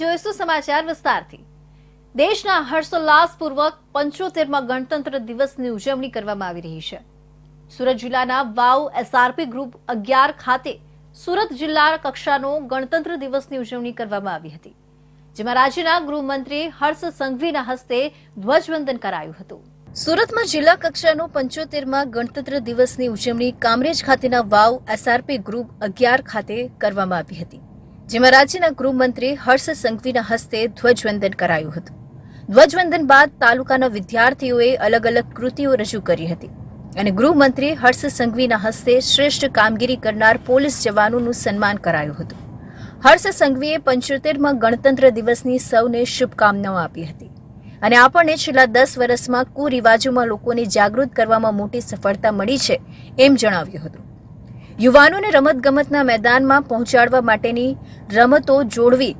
જોઈશું સમાચાર વિસ્તારથી। દેશના હર્ષોલ્લાસપૂર્વક 75મા ગણતંત્ર દિવસની ઉજવણી કરવામાં આવી રહી છે। સુરત જિલ્લાના વાવ એસઆરપી ગ્રુપ 11 ખાતે સુરત જિલ્લા કક્ષાનો ગણતંત્ર દિવસની ઉજવણી કરવામાં આવી હતી, જેમાં રાજ્યના ગૃહમંત્રી હર્ષ સંઘવીના હસ્તે ધ્વજવંદન કરાયું હતું। સુરતમાં જિલ્લા કક્ષાનો 75મા ગણતંત્ર દિવસની ઉજવણી કામરેજ ખાતેના વાવ એસઆરપી ગ્રુપ 11 ખાતે કરવામાં આવી હતી, જેમાં રાજ્યના ગૃહમંત્રી હર્ષ સંઘવીના હસ્તે ધ્વજવંદન કરાયું હતું। ધ્વજવંદન બાદ તાલુકાના વિદ્યાર્થીઓએ અલગ અલગ કૃતિઓ રજૂ કરી હતી અને ગૃહમંત્રી હર્ષ સંઘવીના હસ્તે શ્રેષ્ઠ કામગીરી કરનાર પોલીસ જવાનોનું સન્માન કરાયું હતું। હર્ષ સંઘવીએ 75મા ગણતંત્ર દિવસની સૌને શુભકામનાઓ આપી હતી અને આપણને છેલ્લા 10 વર્ષમાં કુરિવાજોમાં લોકોને જાગૃત કરવામાં મોટી સફળતા મળી છે એમ જણાવ્યું હતું। યુવાનોને રમતગમતના મેદાનમાં પહોંચાડવા માટેની રમતો જોડવી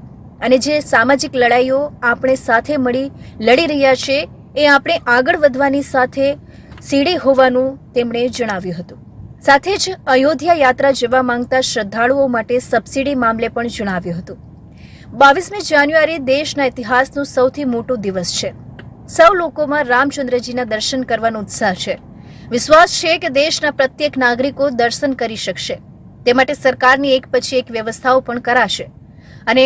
અને જે સામાજિક લડાઈઓ આપણે સાથે મળી લડી રહ્યા છે એ આપણે આગળ વધવાની સાથે સીડી હોવાનું તેમણે જણાવ્યું હતું। સાથે જ અયોધ્યા યાત્રા જવા માંગતા શ્રદ્ધાળુઓ માટે સબસિડી મામલે પણ જણાવ્યું હતું। 22મી જાન્યુઆરી દેશના ઇતિહાસનો સૌથી મોટો દિવસ છે। સૌ લોકોમાં રામચંદ્રજીના દર્શન કરવાનો ઉત્સાહ છે। વિશ્વાસ છે કે દેશના પ્રત્યેક નાગરિકો દર્શન કરી શકશે, તે માટે સરકારની એક પછી એક વ્યવસ્થાઓ પણ કરાશે અને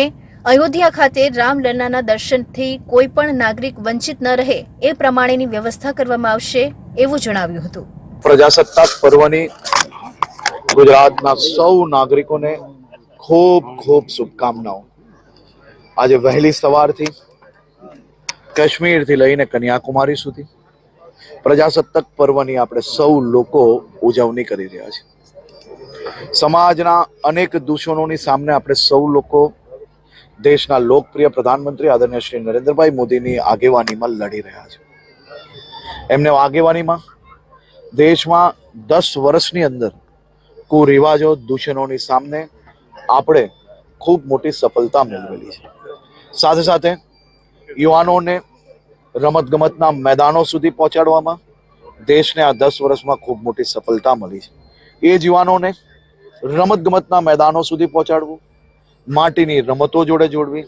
અયોધ્યા ખાતે રામલલ્લાના દર્શનથી કોઈ પણ નાગરિક વંચિત ન રહે એ પ્રમાણેની વ્યવસ્થા કરવામાં આવશે એવું જણાવ્યું હતું। પ્રજાસત્તાક પર્વની ગુજરાતના સૌ નાગરિકોને ખૂબ ખૂબ શુભકામનાઓ। આજે વહેલી સવારથી કાશ્મીરથી લઈને કન્યાકુમારી સુધી પ્રજાસત્તાક પર્વની આપણે સૌ લોકો ઉજવણી કરી રહ્યા છીએ। સમાજના અનેક દૂષણોની સામે આપણે સૌ લોકો દેશના લોકપ્રિય પ્રધાનમંત્રી આદરણીય શ્રી નરેન્દ્રભાઈ મોદીની આગેવાનીમાં લડી રહ્યા છે। એમને આગેવાનીમાં દેશમાં 10 વર્ષની અંદર કુરિવાજો દૂષણોની સામે આપણે ખૂબ મોટી સફળતા મેળવેલી છે। સાથે સાથે યુવાનોને રમતગમતના મેદાનો સુધી પહોંચાડવામાં દેશને આ 10 વર્ષમાં ખૂબ મોટી સફળતા મળી છે। એ જ યુવાનોને રમતગમતના મેદાનો સુધી પહોંચાડવું, માટીની રમતો જોડે જોડવી,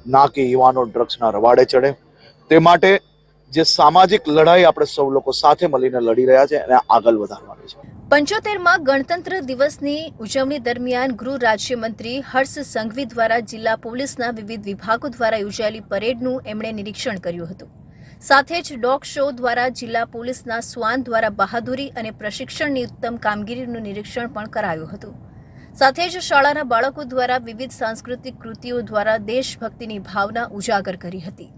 ના કે યુવાનો ડ્રગ્સના રવાડે ચડે, તે માટે જે સામાજિક લડાઈ આપણે સૌ લોકો સાથે મળીને લડી રહ્યા છે એને આગળ વધારવાની છે। 75મા ગણતંત્ર દિવસની ઉજવણી દરમિયાન ગૃહ રાજ્યમંત્રી હર્ષ સંઘવી દ્વારા જિલ્લા પોલીસના વિવિધ વિભાગો દ્વારા યોજાયેલી પરેડનું એમણે નિરીક્ષણ કર્યું હતું। સાથે જ ડોગ શો દ્વારા જિલ્લા પોલીસના શ્વાન દ્વારા બહાદુરી અને પ્રશિક્ષણની ઉત્તમ કામગીરીનું નિરીક્ષણ પણ કરાયું હતું। સાથે જ શાળાના બાળકો દ્વારા વિવિધ સાંસ્કૃતિક કૃતિઓ દ્વારા દેશભક્તિની ભાવના ઉજાગર કરી હતી।